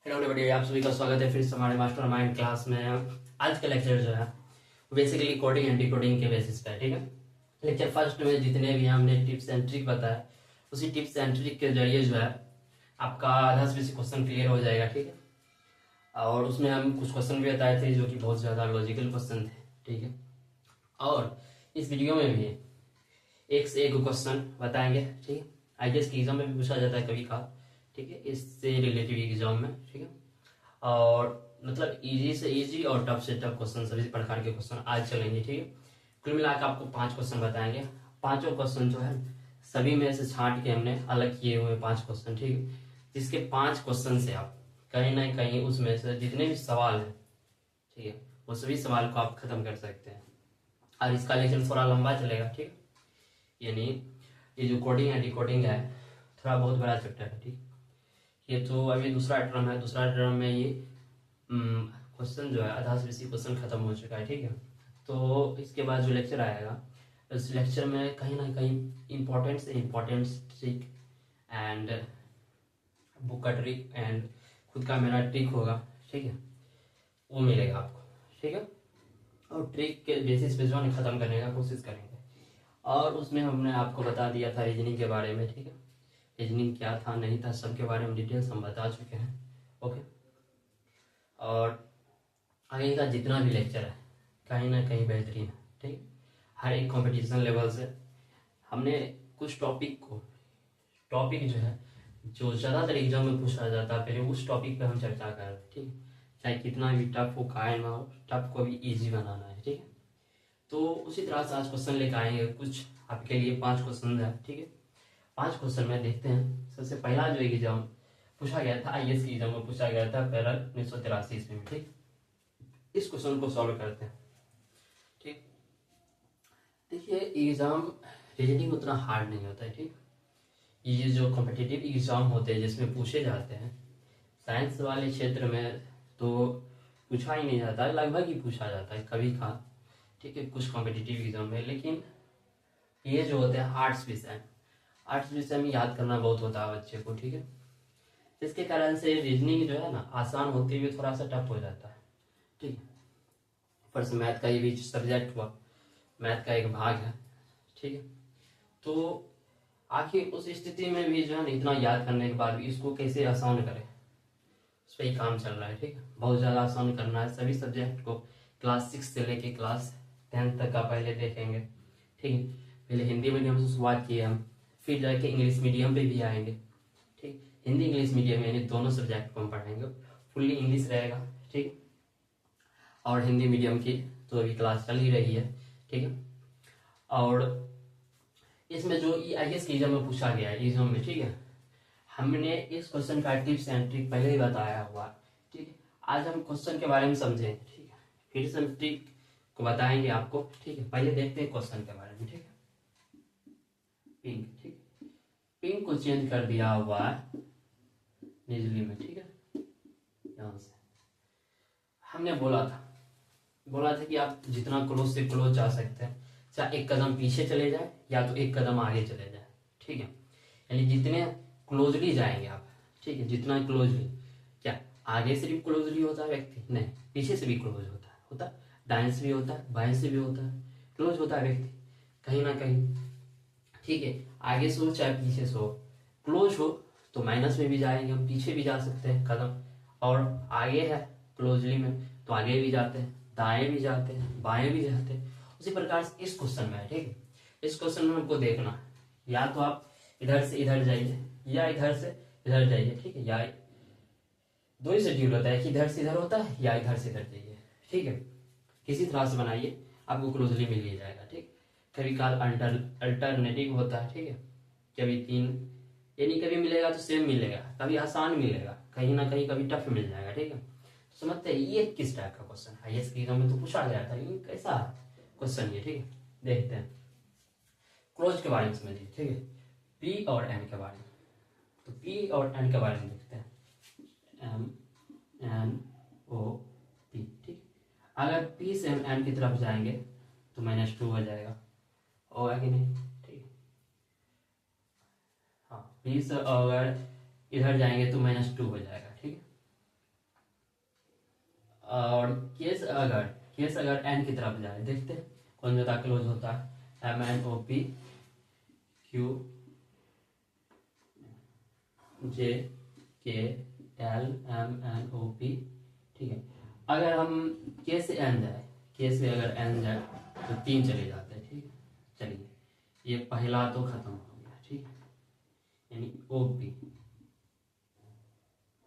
Hello everybody, आप सभी का स्वागत है फिर से हमारे मास्टरमाइंड क्लास में। आज का लेक्चर जो है बेसिकली कोडिंग एंड डिकोडिंग के बेसिस पे है। ठीक है, लेक्चर फर्स्ट में जितने भी हमने टिप्स एंड ट्रिक बताया, उसी टिप्स एंड ट्रिक के जरिए जो है आपका आधा से बेसी क्वेश्चन क्लियर हो जाएगा। ठीक है, और उसमें हम कुछ क्वेश्चन भी बताए थे जो कि बहुत ज़्यादा लॉजिकल क्वेश्चन थे। ठीक है, और इस वीडियो में भी एक से एक क्वेश्चन बताएंगे। ठीक है, आईएएस की एग्जाम में भी पूछा जाता है कभी कभार। ठीक है, इससे रिलेटेड एग्जाम में। ठीक है, और मतलब इजी से इजी और टफ से टफ क्वेश्चन, सभी प्रकार के क्वेश्चन आज चलेंगे। ठीक है, कुल मिलाकर आपको 5 क्वेश्चन बताएंगे। पांचों क्वेश्चन जो है सभी में से छांट के हमने अलग किए हुए 5 क्वेश्चन। ठीक है, जिसके 5 क्वेश्चन से आप कहीं ना कहीं उसमें से जितने भी सवाल हैं, ठीक है, वो सभी सवाल को आप खत्म कर सकते हैं। और इसका लेक्चर थोड़ा लंबा चलेगा। ठीक है, यानी ये जो कोडिंग एंड डिकोडिंग है थोड़ा बहुत बड़ा चैप्टर है। ठीक, ये तो अभी दूसरा टर्म है। दूसरा टर्म में ये क्वेश्चन जो है आधा से बेसी क्वेश्चन खत्म हो चुका है। ठीक है, तो इसके बाद जो लेक्चर आएगा, इस लेक्चर में कहीं ना कहीं इम्पोर्टेंट से इम्पोर्टेंट ट्रिक एंड बुक का ट्रिक एंड खुद का मेरा ट्रिक होगा। ठीक है, वो मिलेगा आपको। ठीक है, और ट्रिक के बेसिस पे जो है खत्म करने का कोशिश करेंगे। और उसमें हमने आपको बता दिया था रीजनिंग के बारे में। ठीक है, रीजनिंग क्या था नहीं था सब के बारे में डिटेल्स हम बता चुके हैं। ओके, और आगे का जितना भी लेक्चर है कहीं ना कहीं बेहतरीन है। ठीक, हर एक कंपटीशन लेवल से हमने कुछ टॉपिक जो है जो ज़्यादातर एग्जाम में पूछा जाता है, पहले उस टॉपिक पे हम चर्चा कर रहे हैं। ठीक है, चाहे कितना भी टफ हो, कायम हो, टफ को भी ईजी बनाना है। ठीक है, तो उसी तरह से आज क्वेश्चन लेकर आएंगे कुछ आपके लिए। 5 क्वेश्चन है। ठीक है, 5 क्वेश्चन में देखते हैं। सबसे पहला जो एग्जाम पूछा गया था, आईएएस की एग्जाम में पूछा गया था पैरल 1983 ईस्वी में। ठीक, इस क्वेश्चन को सॉल्व करते हैं। ठीक, देखिए एग्जाम रीजनिंग उतना हार्ड नहीं होता है। ठीक, ये जो कॉम्पिटिटिव एग्जाम होते हैं जिसमें पूछे जाते हैं, साइंस वाले क्षेत्र में तो पूछा ही नहीं जाता है, लगभग ही पूछा जाता है कभी का। ठीक है, कुछ कॉम्पिटिटिव एग्जाम में, लेकिन ये जो होते हैं आर्ट्स विषय में याद करना बहुत होता है बच्चे को। ठीक है, जिसके कारण से रीजनिंग जो है ना आसान होते हुए थोड़ा सा टफ हो जाता है। ठीक है, ऊपर से मैथ का ये भी सब्जेक्ट हुआ, मैथ का एक भाग है। ठीक है, तो आखिर उस स्थिति में भी जो है ना इतना याद करने के बाद भी इसको कैसे आसान करें, उस पर ही काम चल रहा है। ठीक है, बहुत ज़्यादा आसान करना है सभी सब्जेक्ट को। क्लास 6 से लेके क्लास 10 तक का पहले देखेंगे। ठीक है, पहले हिंदी मीडियम से शुरुआत किए हम, फिर जाके इंग्लिश मीडियम पे भी आएंगे। ठीक, हिंदी इंग्लिश मीडियम यानी दोनों सब्जेक्ट को हम पढ़ाएंगे, फुल्ली इंग्लिश रहेगा। ठीक, और हिंदी मीडियम की तो अभी क्लास चल ही रही है। ठीक है, और इसमें जो आईएएस की एग्जाम में पूछा गया है एग्जाम में, ठीक है, हमने इस क्वेश्चन का टिप्स एंड ट्रिक पहले ही बताया हुआ। ठीक है, आज हम क्वेश्चन के बारे में समझेंगे। ठीक है, फिर से हम ट्रिक को बताएंगे आपको। ठीक है, पहले देखते हैं क्वेश्चन के बारे में। ठीक है, पिंक, ठीक, पिंक को चेंज कर दिया हुआ है निजली में। ठीक है, यहां से हमने बोला था कि आप जितना क्लोज से क्लोज जा सकते हैं, चाहे एक कदम पीछे चले जाए या तो एक कदम आगे चले जाए। ठीक है, यानी जितने क्लोजली जाएंगे आप, ठीक है, जितना क्लोजली, क्या आगे से भी क्लोजली होता है व्यक्ति? नहीं, पीछे से भी क्लोज होता है, दाएं से भी होता है, बाएं से भी होता है, क्लोज होता है व्यक्ति कहीं ना कहीं। ठीक है, आगे से हो चाहे पीछे से हो, क्लोज हो तो माइनस में भी जाएंगे हम, पीछे भी जा सकते हैं कदम, और आगे है क्लोजली में तो आगे भी जाते हैं, दाएं भी जाते हैं, बाएं भी जाते हैं। उसी प्रकार से इस क्वेश्चन में है। ठीक है, इस क्वेश्चन में हमको देखना, या तो आप इधर से इधर जाइए या इधर से इधर जाइए। ठीक है, या दो ही शेड्यूल होता है कि इधर से इधर होता है या इधर से इधर जाइए। ठीक है, किसी तरह से बनाइए, आपको क्लोजली मिल ही जाएगा। ठीक, कभी काल अल्टरनेटिव होता है। ठीक है, कभी 3, यानी कभी मिलेगा तो सेम मिलेगा, कभी आसान मिलेगा, कहीं ना कहीं कभी टफ मिल जाएगा। ठीक है, तो समझते हैं ये किस टाइप का क्वेश्चन है। आईएएस की एग्जाम में तो पूछा गया था, लेकिन कैसा क्वेश्चन ये। ठीक है, देखते हैं क्लोज के बारे में समझिए। ठीक है, पी और एन के बारे में, तो पी और एन के बारे में देखते हैं। M N O P. ठीक, अगर पी से हम एन की तरफ जाएंगे तो -2 हो जाएगा, होगा कि नहीं? ठीक, हाँ, पी से अगर इधर जाएंगे तो -2 हो जाएगा। ठीक है, और केस अगर एन की तरफ जाए, देखते हैं कौन ज्यादा क्लोज होता है, MNOP QJKLMNOP। ठीक है, अगर हम के से एन जाए, के से अगर एन जाए तो 3 चले जाते हैं। ठीक है, चलिए ये पहला तो खत्म हो गया। ठीक है, यानी OP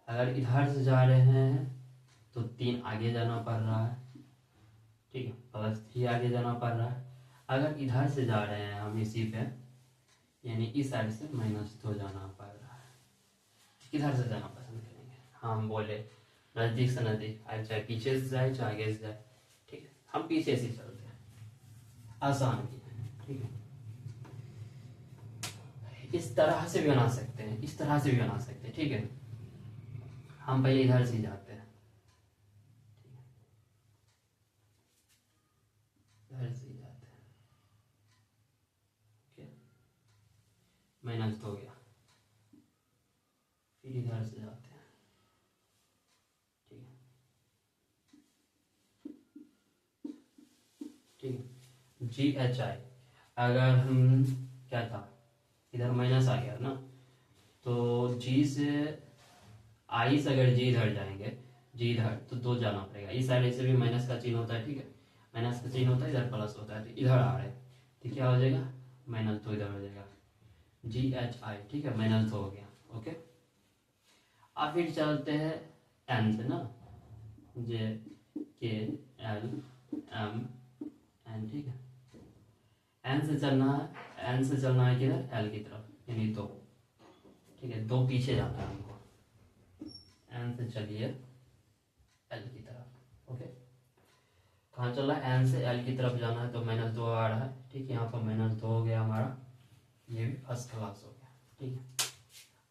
अगर इधर से जा रहे हैं तो 3 आगे जाना पड़ रहा है। ठीक है, +3 आगे जाना पड़ रहा है। अगर इधर से जा रहे हैं हम इसी पे, यानी इस साइड से -2 जाना पड़ रहा है। किधर से जाना पसंद करेंगे? हम बोले नज़दीक से नज़दीक, चाहे पीछे से जाए चाहे आगे से जाए। ठीक है, हम पीछे से चलते हैं, आसान भी है। ठीक है, इस तरह से भी बना सकते हैं, इस तरह से भी बना सकते हैं। ठीक है, हम पहले इधर से जाते हैं, इधर से जाते हैं। ओके, -2 हो गया, फिर इधर से जाते हैं। ठीक है, ठीक है, GHI अगर हम क्या था, इधर माइनस आ गया ना, तो G से I से अगर G इधर जाएंगे, G इधर तो 2 जाना पड़ेगा। इस साइड से भी माइनस का चिन्ह होता है। ठीक है, माइनस का चिन्ह होता है, इधर प्लस होता है, तो इधर आ रहे हैं तो क्या हो जाएगा, -2 इधर हो जाएगा, GHI। ठीक है, -2 हो गया। ओके, अब फिर चलते हैं एन से ना, JKLMN। ठीक है, एन से चलना है किधर, L की तरफ, यानी 2। ठीक है, 2 पीछे जाना है हमको, एन से चलिए L की तरफ। ओके, कहाँ चल रहा है, एन से L की तरफ जाना है तो -2 आ रहा है। ठीक है, यहाँ पर -2 हो गया हमारा, ये भी फर्स्ट क्लास हो गया। ठीक है,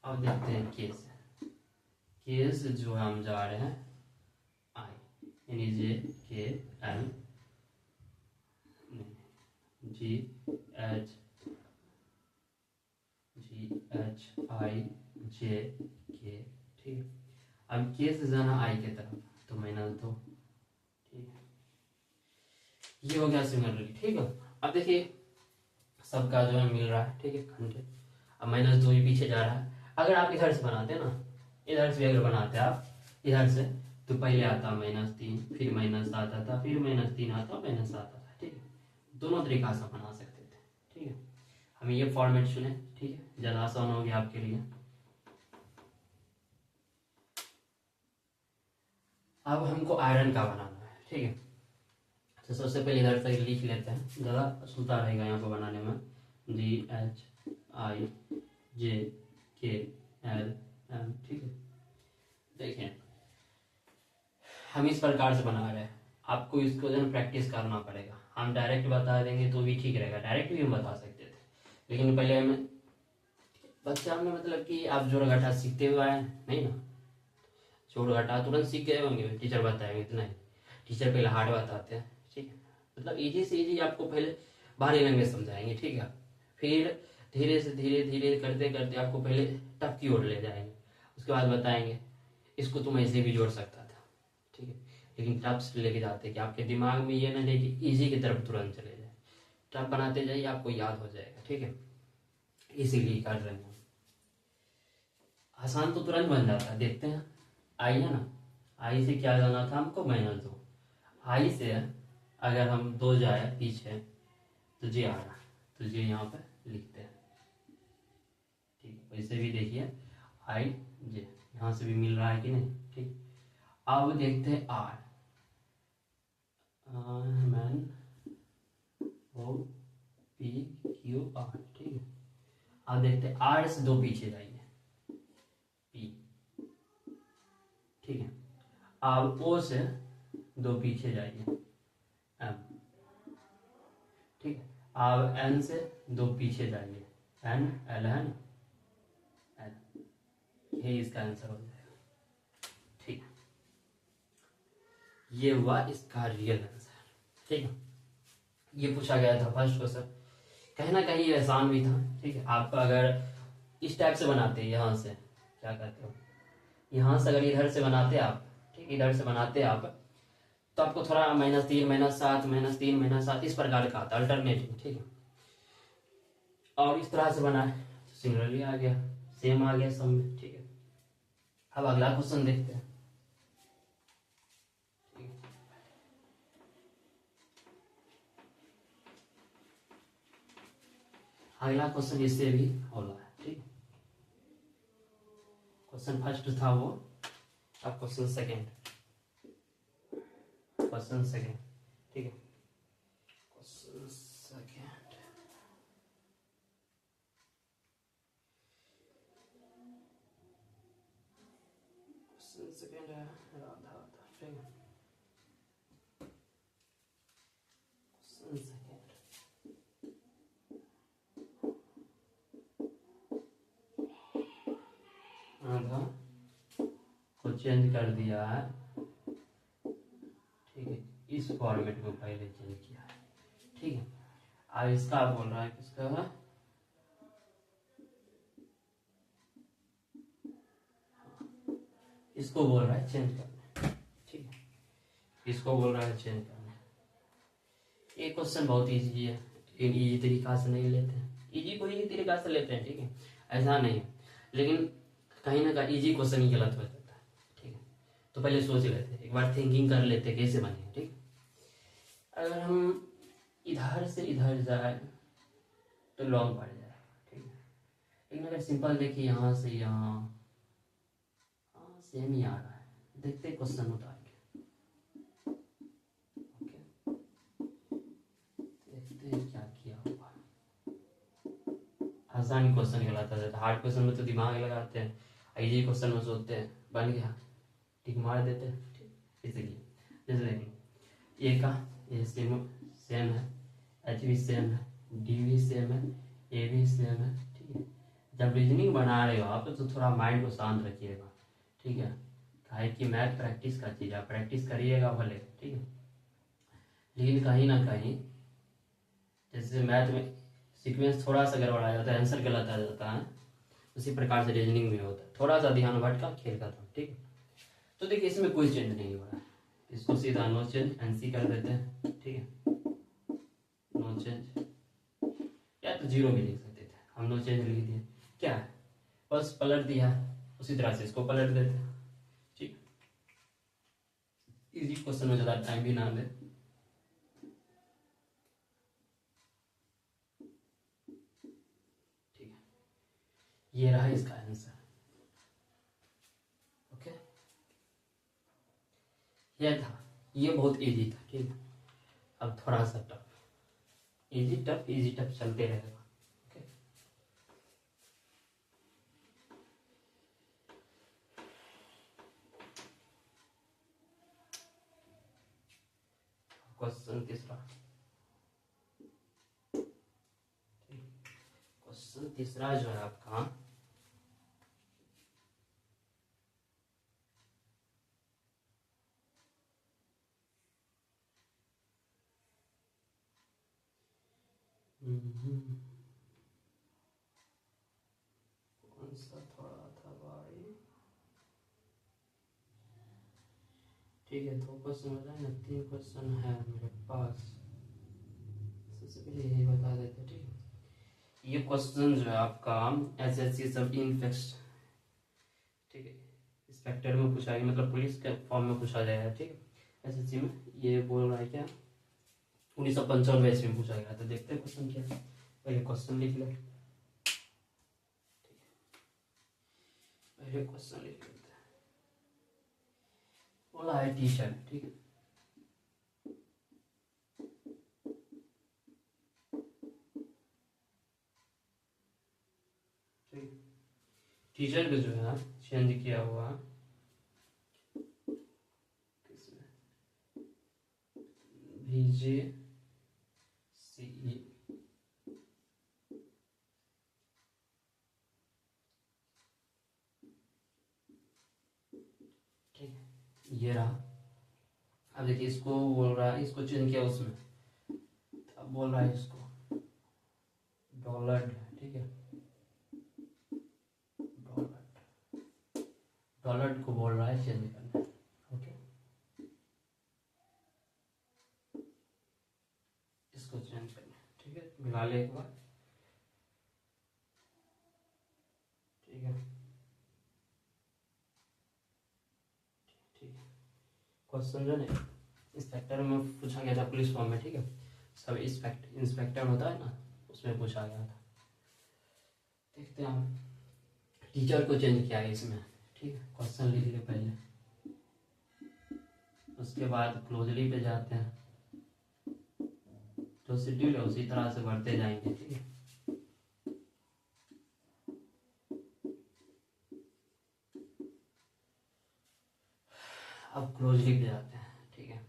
अब देखते हैं केस जो हम जा रहे हैं I, यानी JKL GHIJK। ठीक है, अब के से जाना I के तरफ तो -2। ठीक है, ये हो गया सिमिलरली। ठीक है, अब देखिए सबका जो है मिल रहा है। ठीक है, कंटेंट अब -2 ही पीछे जा रहा है। अगर आप इधर से बनाते ना, इधर से अगर बनाते आप इधर से, तो पहले आता -3, फिर -7 आता, फिर -3 आता, -7 आता। ठीक है, दोनों तरीका से बना सकते थे। ठीक है, हम ये फॉर्मेट चुने। ठीक है, ज़्यादा आसान हो गया आपके लिए। अब हमको आयरन का बनाना है। ठीक है, तो सबसे पहले इधर से लिख लेते हैं, ज़्यादा सुलता रहेगा यहाँ पर बनाने में। GHIJKLM। ठीक है, देखिए हम इस प्रकार से बना रहे हैं, आपको इसको जो है प्रैक्टिस करना पड़ेगा। हम डायरेक्ट बता देंगे तो भी ठीक रहेगा, डायरेक्ट भी हम बता सकते थे, लेकिन पहले हमें बच्चा में मतलब कि आप जोड़ घटा सीखते हुए आए नहीं ना, जोड़ घटा तुरंत सीख गए होंगे, टीचर बताएंगे इतना ही। टीचर पहले हार्ड बताते हैं। ठीक है, मतलब इजी से इजी आपको पहले भारी लैंग्वेज समझाएंगे। ठीक है, फिर धीरे से धीरे करते करते आपको पहले टफ की ओर ले जाएंगे, उसके बाद बताएंगे इसको तुम ऐसे भी जोड़ सकता था। ठीक है, लेकिन टफ से लेके जाते कि आपके दिमाग में ये ना रहे कि ईजी की तरफ तुरंत चले जाए, टफ बनाते जाइए, आपको याद हो जाएगा। ठीक है, इसीलिए कर रहे हैं। आसान तो तुरंत बन जाता है, देखते हैं। आई है ना, आई से क्या जाना था हमको, -2। आई से अगर हम 2 जाए पीछे तो जे आ रहा, तो जे यहाँ पे लिखते हैं। ठीक, वैसे भी देखिए आई जे यहाँ से भी मिल रहा है कि नहीं। ठीक, अब देखते हैं R, M N O P Q R. ठीक है, अब देखते हैं आर से 2 पीछे जाइए, पी। ठीक है, अब ओ से 2 पीछे जाइए, एम। ठीक है, अब एन से 2 पीछे जाइए, एन, एल है ना, एल। ये इसका आंसर हो जाएगा। ठीक है, ये हुआ इसका रियल आंसर। ठीक है, ये पूछा गया था फर्स्ट क्वेश्चन, कहीं ना कहीं आसान भी था। ठीक है, आप अगर इस टाइप से बनाते यहाँ से, क्या कहते हो, यहाँ से अगर इधर से बनाते आप, ठीक, इधर से बनाते आप तो आपको थोड़ा -3 -7 -3 -7 इस प्रकार का आता है अल्टरनेटिव, ठीक है। और इस तरह से बना है, सिमिलरली आ गया, सेम आ गया सब में, ठीक है। अब अगला क्वेश्चन देखते हैं। अगला क्वेश्चन इससे भी होला है, ठीक है। क्वेश्चन फर्स्ट था वो, अब क्वेश्चन सेकंड, ठीक है। क्वेश्चन सेकंड है, राधा ठीक है। क्वेश्चन सेकंड, राधा को चेंज कर दिया है, ठीक है। इस फॉर्मेट को पहले चेंज किया है, ठीक है। अब इसका बोल रहा है किसका, इसको बोल रहा है चेंज करना, ठीक है। इसको बोल रहा है चेंज करना। ये क्वेश्चन बहुत इजी है, इजी तरीका से नहीं लेते हैं, इजी को इजी तरीका से लेते हैं, ठीक है, ऐसा नहीं है। लेकिन कहीं ना कहीं इजी क्वेश्चन ही गलत हो जाता है, ठीक है। तो पहले सोच लेते हैं, एक बार थिंकिंग कर लेते हैं कैसे बनेगा, ठीक है। अगर हम इधर से इधर जाए तो लॉन्ग पड़ जाए, ठीक है। लेकिन अगर सिंपल देखिए यहाँ से यहाँ, हाँ सेम ही आ रहा है, देखते क्वेश्चन उतार के, ओके, देखते हैं क्या किया होगा। आसान क्वेश्चन कहलाता है, हार्ड क्वेश्चन में तो दिमाग लगाते हैं, इजी क्वेश्चन में सोचते हैं बन गया टिक मार देते हैं, ठीक। इसलिए जैसे देखिए ए का ये सेम है, एच भी सेम है, डी भी सेम है, ए भी सेम है, ठीक है। जब रीजनिंग बना रहे हो आप तो थोड़ा माइंड को शांत रखिएगा, ठीक है। काहे कि मैथ प्रैक्टिस का चीज़, आप प्रैक्टिस करिएगा भले, ठीक है। लेकिन कहीं ना कहीं जैसे मैथ में सीक्वेंस थोड़ा सा गड़बड़ा जाता है, आंसर गलत आ जाता है, उसी प्रकार से रीजनिंग में होता है, थोड़ा सा ध्यान भटका खेल का था, ठीक है। तो देखिए इसमें कोई चेंज नहीं हो रहा है, इसको सीधा नो चेंज एनसी कर देते हैं, ठीक है। नो चेंज, या तो जीरो भी लिख सकते थे, हम नो चेंज लिख दिए, क्या है बस पलट दिया, उसी तरह से इसको पलट देते हैं, ठीक। इजी क्वेश्चन में ज़्यादा टाइम भी ना ले, ठीक है। ये रहा इसका आंसर, ओके। ये था, ये बहुत इजी था, ठीक है। अब थोड़ा सा टफ, इजी टफ चलते रहेगा, ओके। क्वेश्चन तीसरा, क्वेश्चन तीसरा जो है आपका, कौन सा थोड़ा था भाई, ठीक है। 2 क्वेश्चन हो जाए ना, 3 क्वेश्चन है मेरे पास, सबसे पहले यही बता देते, ठीक है। ये क्वेश्चन जो है आपका एसएससी सब इनफेक्स, ठीक है, इंस्पेक्टर में पूछा गया, मतलब पुलिस के फॉर्म में पूछा जाएगा, ठीक है। एसएससी में ये बोल रहा है क्या, 1995 ईस्वी में पूछा गया था। देखते हैं क्वेश्चन क्या है, पहले क्वेश्चन लिख ले, पहले क्वेश्चन लिख लेते हैं। बोला है टी शर्ट, ठीक है। टी शर्ट जो है चेंज किया हुआ VJ CE, ठीक है। ये रहा, अब देखिए इसको बोल रहा है, इसको चेंज किया उसमें, अब बोल रहा है इसको डॉलर, ठीक है। डॉलर को बोल रहा है चेंज करना, ओके। मिला ले एक बार, ठीक है। ठीक है, क्वेश्चन जो है इंस्पेक्टर में पूछा गया था पुलिस फॉर्म में, ठीक है। सब इंस्पेक्टर होता है ना, उसमें पूछा गया था। देखते हैं हम, टीचर को चेंज किया है इसमें, ठीक है। क्वेश्चन लिख ले पहले, उसके बाद क्लोजली पे जाते हैं। जो शेड्यूल है उसी तरह से बढ़ते जाएंगे, ठीक है। अब क्लोजली पे जाते हैं, ठीक है।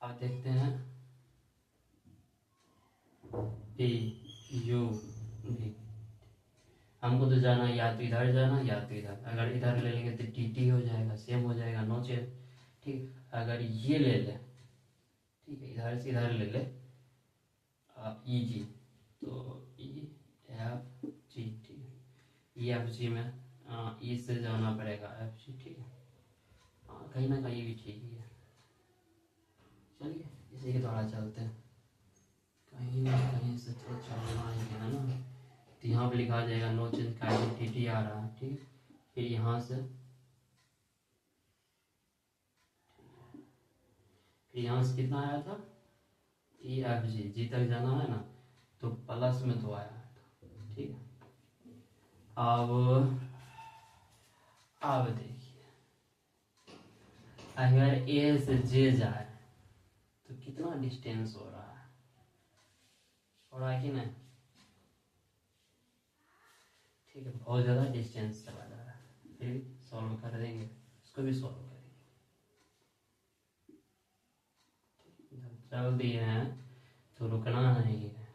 अब देखते हैं टी यू भी, हमको तो जाना या तो इधर जाना या तो इधर। अगर इधर ले लेंगे तो टी टी हो जाएगा, सेम हो जाएगा, नो चेंज, ठीक। अगर ये ले ले, ठीक है, इधर से इधर ले ले ई जी, तो ई एफ जी, ठीक है। ई एफ जी में ई से जाना पड़ेगा एफ जी, ठीक है। कहीं ना कहीं भी ठीक ही है। चलिए इसी के द्वारा चलते हैं, कहीं ना कहीं से तो चलना ही है ना। तो यहाँ पे लिखा जाएगा नो चेंज का आइडेंटिटी आ रहा है, ठीक है। फिर यहाँ से, फिर यहाँ से कितना आया था, ई एफ जी, जी तक जाना है ना, तो प्लस में तो आया था, ठीक है। अब देखिए, अगर ए से जे जाए तो कितना डिस्टेंस हो रहा है कि नहीं, ठीक है। बहुत ज़्यादा डिस्टेंस चला जा रहा है। फिर सॉल्व कर देंगे, इसको भी सॉल्व करेंगे। चल दिए हैं तो रुकना नहीं है।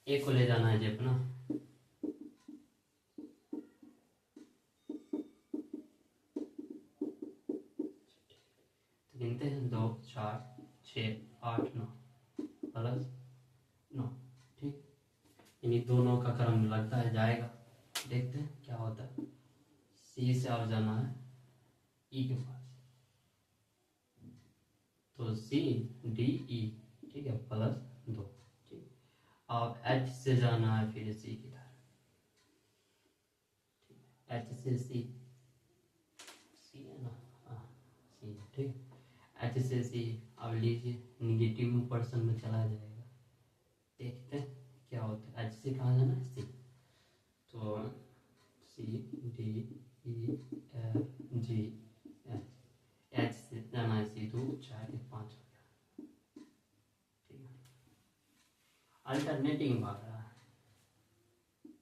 एक को ले जाना है जी अपना, तो गिनते हैं 2 4 6 8 9 प्लस 9, ठीक। इन्हीं दोनों का क्रम लगता है जाएगा। देखते हैं क्या होता है। सी से अब जाना है ई के पास, तो सी डी ई, ठीक है, प्लस 2, ठीक। अब एच से जाना है फिर सी की तरफ, एच से सी, सी है ना, हाँ सी, ठीक। एच से सी, अब लीजिए निगेटिव पर्सन में चला जाएगा। देखते हैं क्या होता है। एच से कहाँ जाना है, सी, तो C D E F G H, H से जाना है सी, 2 4 5 हो गया, ठीक है। अल्टरनेटिंग भाग रहा है,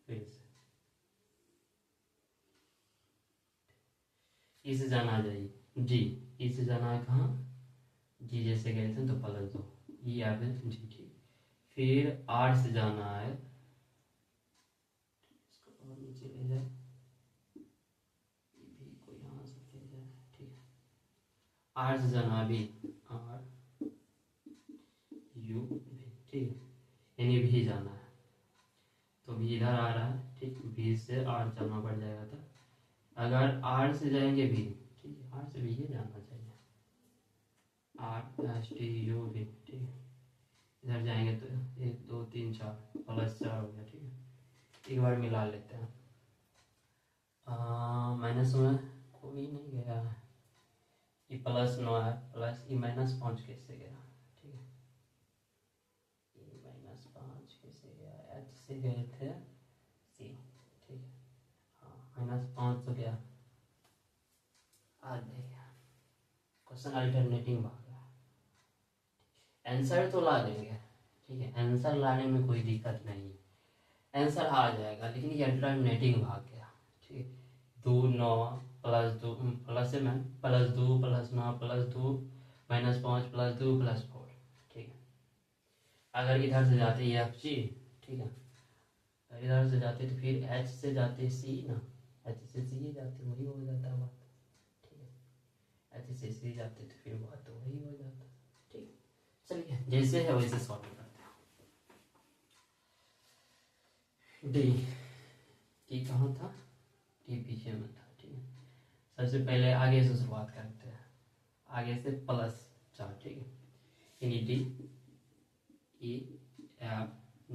फिर से ई से जाना जाइए जी, ई से जाना है कहाँ, जी जैसे गए थे तो प्लस 2, ई आ गए जी, ठीक। फिर आर से जाना है, इसको और नीचे ले जाए, भी को यहाँ से ले जाए, ठीक है। आर से जाना है भी, आर यू भी, ठीक है, यानी भी जाना है, तो भी इधर आ रहा है, ठीक। भी से आर जाना पड़ जाएगा, तो अगर आर से जाएंगे भी, ठीक है, आर से भी ये जाना चाहिए, आर एस टी यू भी, ठीक है। इधर जाएंगे तो 1 2 3 4 प्लस 4 हो गया, ठीक है। एक बार मिला लेते हैं। माइनस में कोई नहीं गया है, ये प्लस 9 है, प्लस ई माइनस 5 कैसे गया, ठीक है। ई माइनस 5 कैसे गया, एच से गए थे सी, ठीक है। हाँ -5 तो गया, आ गया। क्वेश्चन अल्टरनेटिंग भाग रहा है। आंसर तो ला देंगे, ठीक है, आंसर लाने में कोई दिक्कत नहीं है, आंसर आ जाएगा, लेकिन ये अल्टरनेटिंग भाग गया, ठीक है। 2 9 प्लस 2 प्लस से मैं plus 2 plus 9 plus 2 -5 plus 2 plus 4, ठीक है। अगर इधर से जाते ये एफ जी, ठीक है, अगर इधर से जाते तो फिर एच से जाते सी ना, एच से सी जाते वही हो जाता बात, ठीक है। एच से सी जाते तो फिर बात तो वही हो जाता, ठीक। चलिए जैसे है वैसे सॉल्व करते हैं। डी, टी कहाँ था, टी पीछे में था, ठीक है। सबसे पहले आगे से शुरुआत करते हैं, आगे से +4, ठीक है। यानी D E F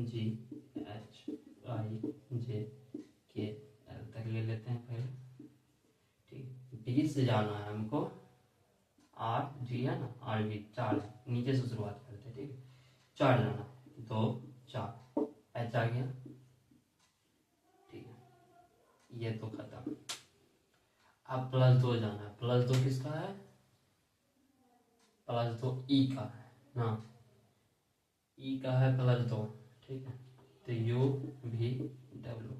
G H I J K L तक ले लेते हैं पहले। ठीक, डी से जाना है हमको, आर जी है ना, आर भी 4 है, नीचे से शुरुआत करते हैं। ठीक है, 4 जाना है, 2 4, एच आ गया। ठीक है, ये तो खत्म। अब +2 जाना है, +2 किसका है, +2 ई का है ना, ई का है +2। ठीक है, तो यू भी डब्ल्यू,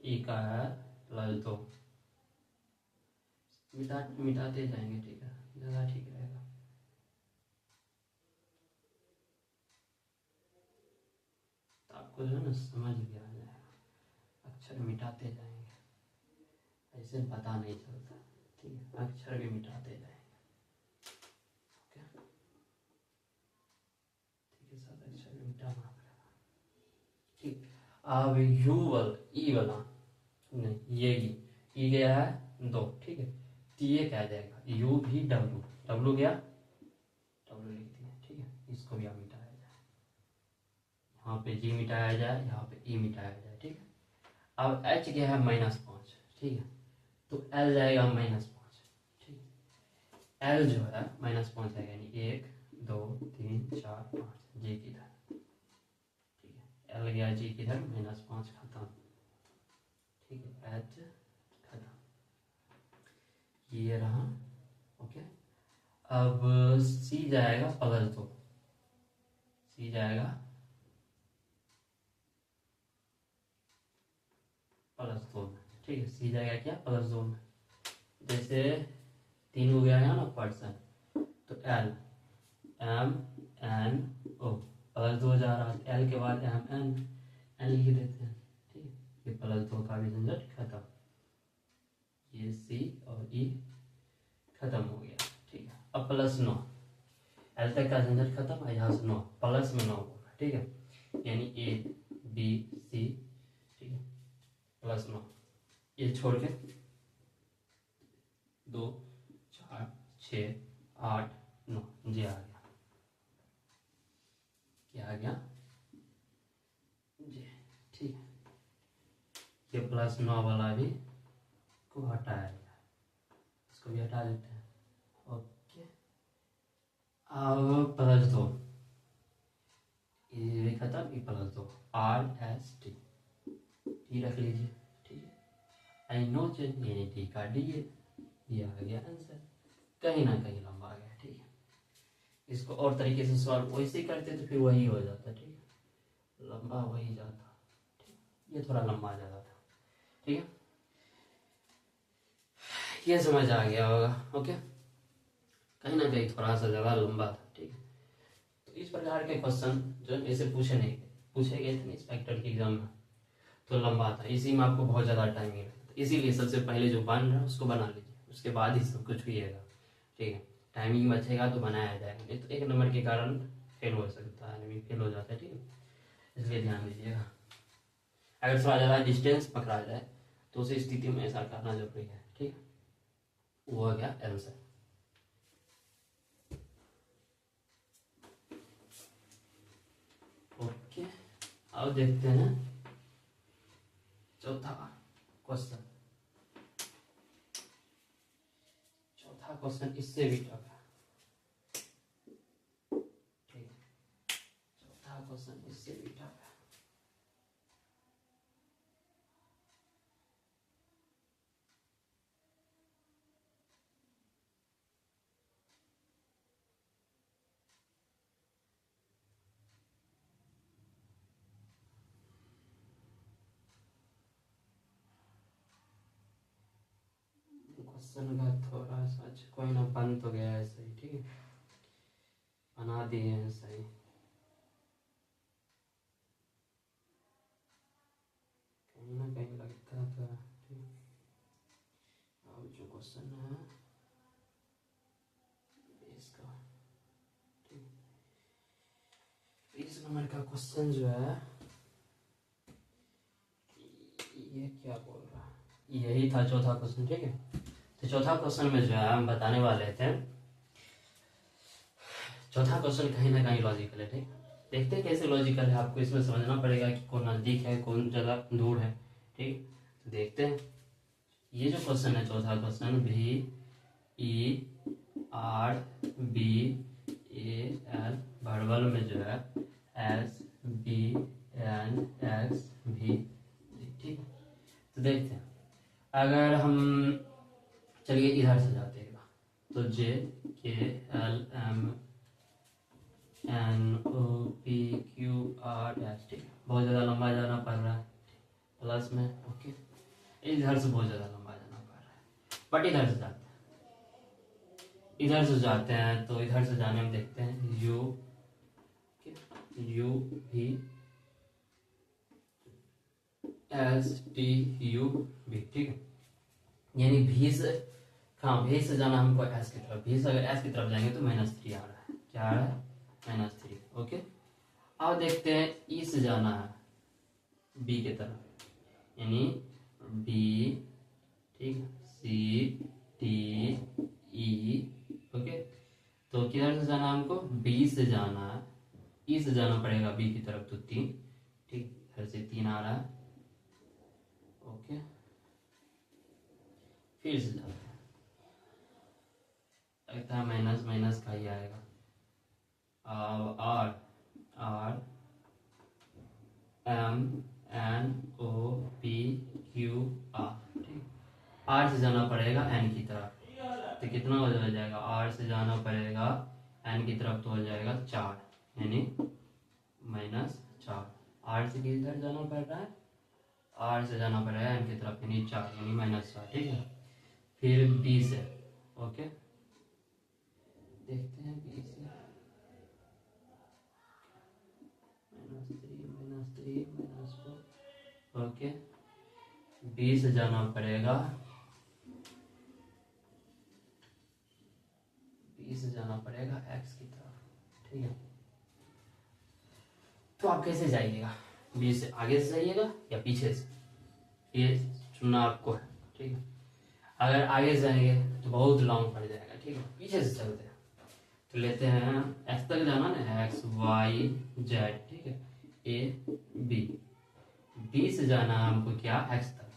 ई का है +2, मिटाते जाएंगे। ठीक है, ज़्यादा ठीक रहेगा। तो आपको जो है ना समझ भी आ जाएगा, अक्षर मिटाते जाएंगे, ऐसे पता नहीं चलता। ठीक है, अक्षर भी मिटाते जाएंगे। साथ अक्षर भी मिटाना पड़ेगा। ठीक, अब यू वाला, ई वाला नहीं, ये ई गया है 2। ठीक है, तो ये क्या आ जाएगा, यू भी डब्ल्यू, डब्ल्यू गया, डब्ल्यू लिख दिया। ठीक है, इसको भी आप मिटाया जाए, यहाँ पे जी मिटाया जाए, यहाँ पे ई मिटाया जाए। ठीक है, अब एच गया है -5। ठीक है, तो एल जाएगा -5। ठीक, एल जो है -5 है, यानी 1 2 3 4 5, जी किधर। ठीक है, एल गया जी किधर, -5, खत्म। ठीक है, एच खत्म, ये रहा। ओके, अब सी जाएगा +2, सी जाएगा +2 में। ठीक है, सी जाएगा क्या, +2 में। जैसे 3 हो गया है ना पर्सन, तो एल एम एन ओ, +2 जा रहा है, एल के बाद एम एन, एन लिख देते हैं। ठीक है, ये +2 का भी झंझट खत्म, ये सी और ई खत्म हो गया। ठीक है, अब +9, एल तक का झंझट खत्म है, यहाँ से 9 प्लस में 9 होगा। ठीक है, यानी ए बी सी। ठीक है, +9, ये छोड़ के 2 4 6 8 9, जी आ गया, क्या आ गया, जी। ठीक है, ये +9 वाला भी को हटाया गया, इसको भी हटा देते हैं। ओके, अब +2, ये भी खत्म, ये +2, आर एस टी, टी रख लीजिए। ठीक है, आई नो चेंज, यानी टी का डी है, ये आ गया आंसर, कहीं ना कहीं लंबा आ गया। ठीक है, इसको और तरीके से सॉल्व वैसे ही करते तो फिर वही हो जाता। ठीक है, लंबा वही जाता। ठीक, ये थोड़ा लंबा जाता था। ठीक है, ये समझ आ गया होगा। ओके, कहीं ना कहीं थोड़ा सा ज़्यादा लंबा था। ठीक है, तो इस प्रकार के क्वेश्चन जो है ऐसे पूछे गए थे इंस्पेक्टर के एग्जाम में, तो लंबा था, इसी में आपको बहुत ज़्यादा टाइम ही लगता, इसीलिए सबसे पहले जो बन रहा है उसको बना लीजिए, उसके बाद ही सब कुछ हुईएगा। ठीक है, टाइमिंग बचेगा तो बनाया जाएगा, नहीं तो 1 नंबर के कारण फेल हो सकता है, नहीं फेल हो जाता है। ठीक है, इसलिए ध्यान दीजिएगा। अगर थोड़ा ज़्यादा डिस्टेंस पकड़ा जाए तो उस स्थिति में ऐसा करना जरूरी है। ठीक है, वो हो गया आंसर। ओके, अब देखते हैं चौथा क्वेश्चन। चौथा क्वेश्चन इससे भी टफ है। ठीक है, चौथा क्वेश्चन इससे भी टफ है। क्वेश्चन का थोड़ा सा अच्छा, कोई ना, बन तो गया है सही। ठीक है, बना दिए हैं सही। कहीं ना कहीं लगता था। ठीक, अब जो क्वेश्चन है इसका, ठीक, 20 नंबर का क्वेश्चन जो है, ये क्या बोल रहा है, यही था चौथा क्वेश्चन। ठीक है, तो चौथा क्वेश्चन में जो है हम बताने वाले थे, चौथा क्वेश्चन कहीं ना कहीं लॉजिकल है। ठीक, देखते हैं कैसे लॉजिकल है, आपको इसमें समझना पड़ेगा कि कौन नज़दीक है कौन ज़्यादा दूर है। ठीक, तो देखते हैं। ये जो क्वेश्चन है, चौथा क्वेश्चन, VERBAL वर्बल में जो है SBNXV। ठीक है, तो देखते हैं। अगर हम चलिए इधर से जाते हैं तो JKLMNOPQRS। ठीक, बहुत ज़्यादा लंबा जाना पड़ रहा है प्लस में। ओके, इधर से बहुत ज़्यादा लंबा जाना पड़ रहा है, बट इधर से जाते हैं तो इधर से जाने में देखते हैं UVSTUV। ठीक है, यानी भी से जाना हमको एस की तरफ। भी से अगर एस की तरफ जाएंगे तो -3 आ रहा है। क्या आ रहा है? -3। ओके, अब देखते हैं ई से जाना है बी की तरफ, यानी बी, ठीक, CTE। ओके, तो किधर से जाना है हमको? बी से जाना है, ई से जाना पड़ेगा बी की तरफ, तो 3। ठीक, इधर से 3 आ रहा है। ओके, फिर से जाते हैं, लगता है माइनस माइनस का ही आएगा। R MNOPQR। ठीक, R से जाना पड़ेगा N की तरफ, तो कितना हो जाएगा? R से जाना पड़ेगा N की तरफ तो हो जाएगा 4, यानी -4। R से किधर जाना पड़ रहा है? R से जाना पड़ेगा N की तरफ, यानी 4, यानी -4। ठीक है, फिर B से। ओके, देखते हैं B से -3 -4। ओके, B से जाना पड़ेगा, B से जाना पड़ेगा X की तरफ। ठीक है, तो आप कैसे जाइएगा? B से आगे से जाइएगा या पीछे से, ये चुनना आपको है। ठीक है, अगर आगे से जाएंगे तो बहुत लॉन्ग पड़ जाएगा। ठीक है, पीछे से चलते हैं तो लेते हैं X तक जाना ना, X Y Z। ठीक है, A B। B से जाना है हमको क्या? X तक,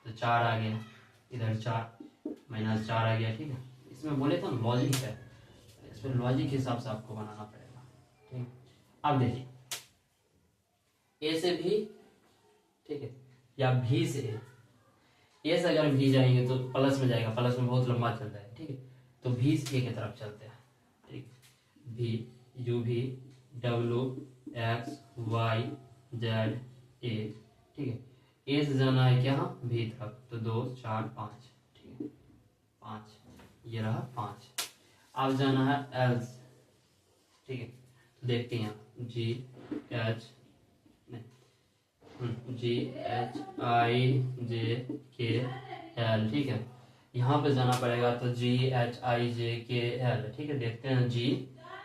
तो 4 आ गया, इधर 4 -4 आ गया। ठीक है, इसमें बोले तो लॉजिक है, इसमें लॉजिक के हिसाब से आपको बनाना पड़ेगा। ठीक, अब देखिए A से भी, ठीक है, या B से A से अगर भी जाएंगे तो प्लस में जाएगा, प्लस में बहुत लंबा चलता है। ठीक है, तो भी से A की तरफ चलते हैं। ठीक, भी UV WXYZA। ठीक है, ए से जाना है क्या? भी तरफ, तो 2 4 5। ठीक है, 5, ये रहा 5। अब जाना है एल से। ठीक है, तो देखते हैं GHIJKL। ठीक है, यहाँ पे जाना पड़ेगा तो GHIJKL। ठीक है, देखते हैं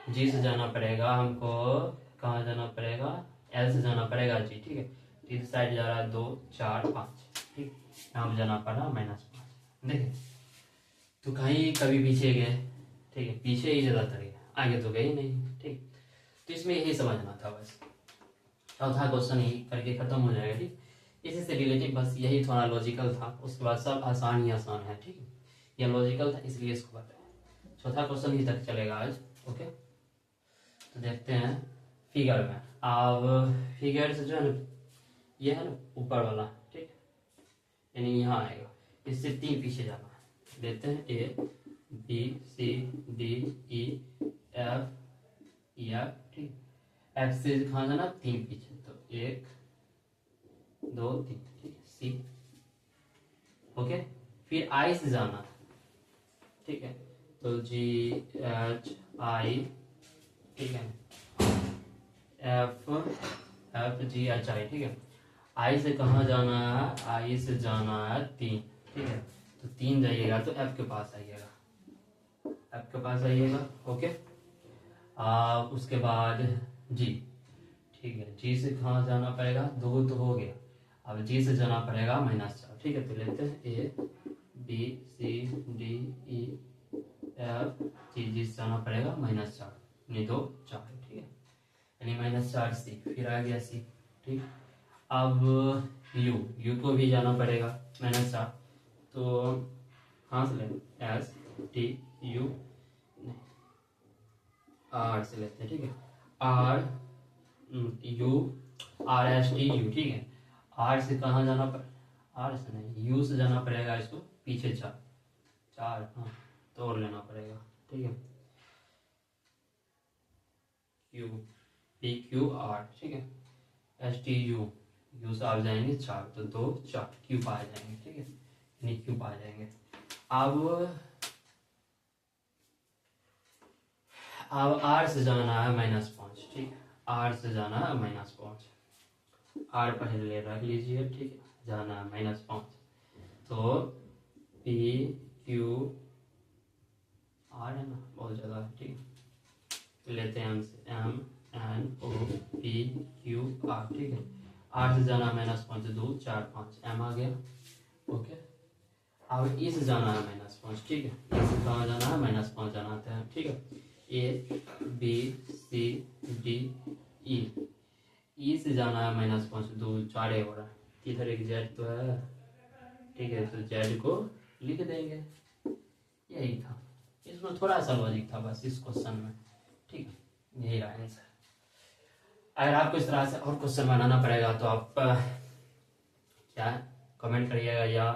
जी से जाना पड़ेगा हमको, कहाँ जाना पड़ेगा? एल से जाना पड़ेगा जी। ठीक है, तो इस साइड जा रहा है 2 4 5। ठीक, यहाँ पे जाना पड़ा -5। देखिए, तो कहीं कभी पीछे गए, ठीक है, पीछे ही ज़्यादातर गए, आगे तो गए ही नहीं। ठीक, तो इसमें यही समझना था बस। चौथा क्वेश्चन ही करके खत्म हो जाएगा। ठीक, इसी से रिलेटेड बस यही थोड़ा लॉजिकल था, उसके बाद सब आसान ही आसान है। ठीक है, यह लॉजिकल था इसलिए इसको बताया। चौथा क्वेश्चन ही तक चलेगा आज। ओके, तो देखते हैं फिगर में। अब फिगर से जो है ना, ये है ना ऊपर वाला, ठीक, यानी यहाँ आएगा, इससे 3 पीछे जाना है। देते हैं ABCDEF। ठीक, F से कहाँ जाना? 3 पीछे, तो 1 2 3। ठीक, C। ओके, फिर I से जाना, ठीक है, तो GHI। ठीक है, FGHI। ठीक है, I से कहाँ जाना है? I से जाना है 3। ठीक है, तो 3 जाइएगा तो F के पास आइएगा, F के पास आइएगा। ओके, उसके बाद G। ठीक है, G से कहाँ जाना पड़ेगा? 2 तो हो गया, अब G से जाना पड़ेगा -4। ठीक है, तो लेते हैं ABCDEF। G से जाना पड़ेगा -4, नहीं 2 4। ठीक है, यानी -4c, फिर आ गया c, ठीक। अब u को भी जाना पड़ेगा -4, तो हाँ से लें एस टी यू, आर से लेते हैं, ठीक है। R U, R S T U, ठीक है। आर से कहाँ जाना आर से नहीं, यू से जाना पड़ेगा इसको पीछे, चार हाँ तोड़ लेना पड़ेगा, ठीक है। क्यू, पी क्यू आर, ठीक है। एस टी यू, यू से आ जाएंगे 4, तो 2 4 क्यू पा जाएंगे, ठीक है, यानी क्यू पा जाएंगे। अब आर से जाना है -5, ठीक है। आर से जाना है -5, आर पहले रख लीजिए, ठीक है, जाना है -5, तो पी क्यू आर है ना, बहुत जगह है, ठीक है। लेते हैं M N O P Q R, ठीक है। आर से जाना है -5, 2 4 5, एम आ गया, ओके। अब ई से जाना है -5, ठीक है। ई से कहाँ जाना है, -5 जाना है, ठीक है। ए बी सी डी ई, ई से जाना है -5, 2 4 हो रहा है, इधर एक जेड तो है, ठीक है, तो जेड को लिख देंगे, यही था। इसमें थोड़ा सा लॉजिक था बस इस क्वेश्चन में, ठीक है, यही रहा आंसर। अगर आपको इस तरह से और क्वेश्चन बनाना पड़ेगा तो आप क्या कमेंट करिएगा, या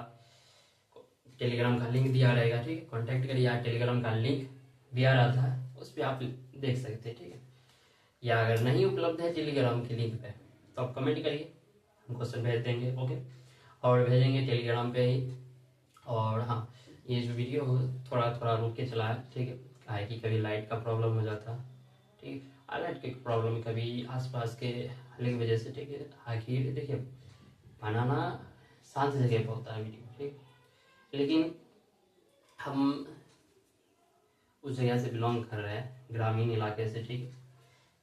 टेलीग्राम का लिंक दिया रहेगा, ठीक है, कॉन्टैक्ट करिए। टेलीग्राम का लिंक दिया रहता है, उस पर आप देख सकते हैं, ठीक है। या अगर नहीं उपलब्ध है टेलीग्राम के लिंक पे तो आप कमेंट करिए, हम क्वेश्चन भेज देंगे, ओके। और भेजेंगे टेलीग्राम पे ही। और हाँ, ये जो वीडियो थोड़ा थोड़ा रुक के चला है, ठीक है, काहे कि कभी लाइट का प्रॉब्लम हो जाता है, ठीक है, लाइट की प्रॉब्लम कभी आसपास के हल्ले की वजह से, ठीक है। आखिर देखिए, बनाना शांत जगह पे होता है वीडियो, ठीक, लेकिन हम उस जगह से बिलोंग कर रहे हैं, ग्रामीण इलाके से, ठीक है,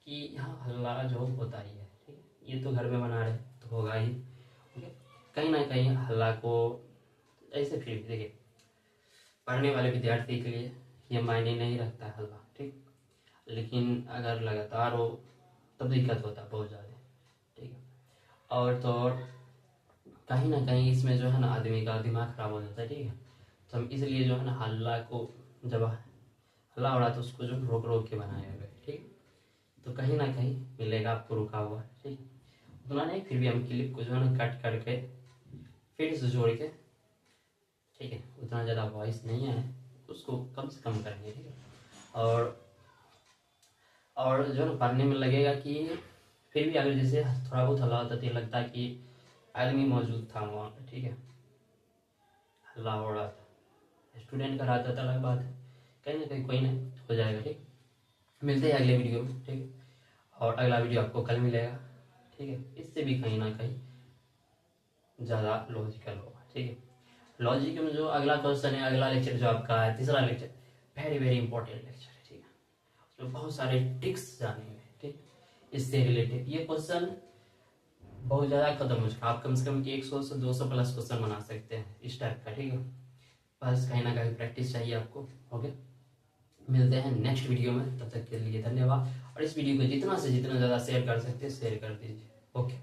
कि यहाँ हल्ला जो होता ही है, ठीक है। ये तो घर में बना रहे तो होगा ही, ओके। कहीं ना कहीं हल्ला को ऐसे, फिर भी देखिए, पढ़ने वाले विद्यार्थी के लिए ये मायने नहीं रखता है हल्ला, ठीक, लेकिन अगर लगातार हो तब दिक्कत होता है बहुत ज़्यादा, ठीक है। और तो और कहीं ना कहीं इसमें जो है ना आदमी का दिमाग खराब हो जाता है, ठीक है। तो हम इसलिए जो है ना हल्ला को, जब हल्ला हो रहा तो उसको जो रोक रोक के बनाए हुए, ठीक, तो कहीं ना कहीं मिलेगा आपको रुका हुआ, ठीक, उतना नहीं, फिर भी हम क्लिप को जो है ना कट करके फिर से जोड़ के, ठीक है, उतना ज़्यादा वॉइस नहीं है उसको कम से कम करेंगे, ठीक है। और जो ना पढ़ने में लगेगा कि फिर भी अगर जैसे थोड़ा बहुत हल्ला होता तो लगता है कि आदमी मौजूद था वहाँ पे, ठीक है, हल्ला हो रहा था, स्टूडेंट का रहा था तो अलग बात है, कहीं ना कहीं कोई नहीं हो जाएगा, ठीक। मिलते हैं अगले वीडियो में, ठीक है, और अगला वीडियो आपको कल मिलेगा, ठीक है। इससे भी कहीं ना कहीं ज़्यादा लॉजिकल होगा, ठीक है। लॉजिक में जो अगला क्वेश्चन है, अगला लेक्चर जो आपका है, तीसरा lecture, very very important lecture है, ठीक है, उसमें बहुत सारे ट्रिक्स जानेंगे, ठीक, इससे रिलेटेड ये क्वेश्चन बहुत ज़्यादा खत्म हो चुका, आप कम से कम 100 से 200 प्लस क्वेश्चन बना सकते हैं इस टाइप का, ठीक है। बस कहीं ना कहीं प्रैक्टिस चाहिए आपको, ओके। मिलते हैं नेक्स्ट वीडियो में, तब तक के लिए धन्यवाद। और इस वीडियो को जितना से जितना ज़्यादा शेयर कर सकते हैं शेयर कर दीजिए, ओके।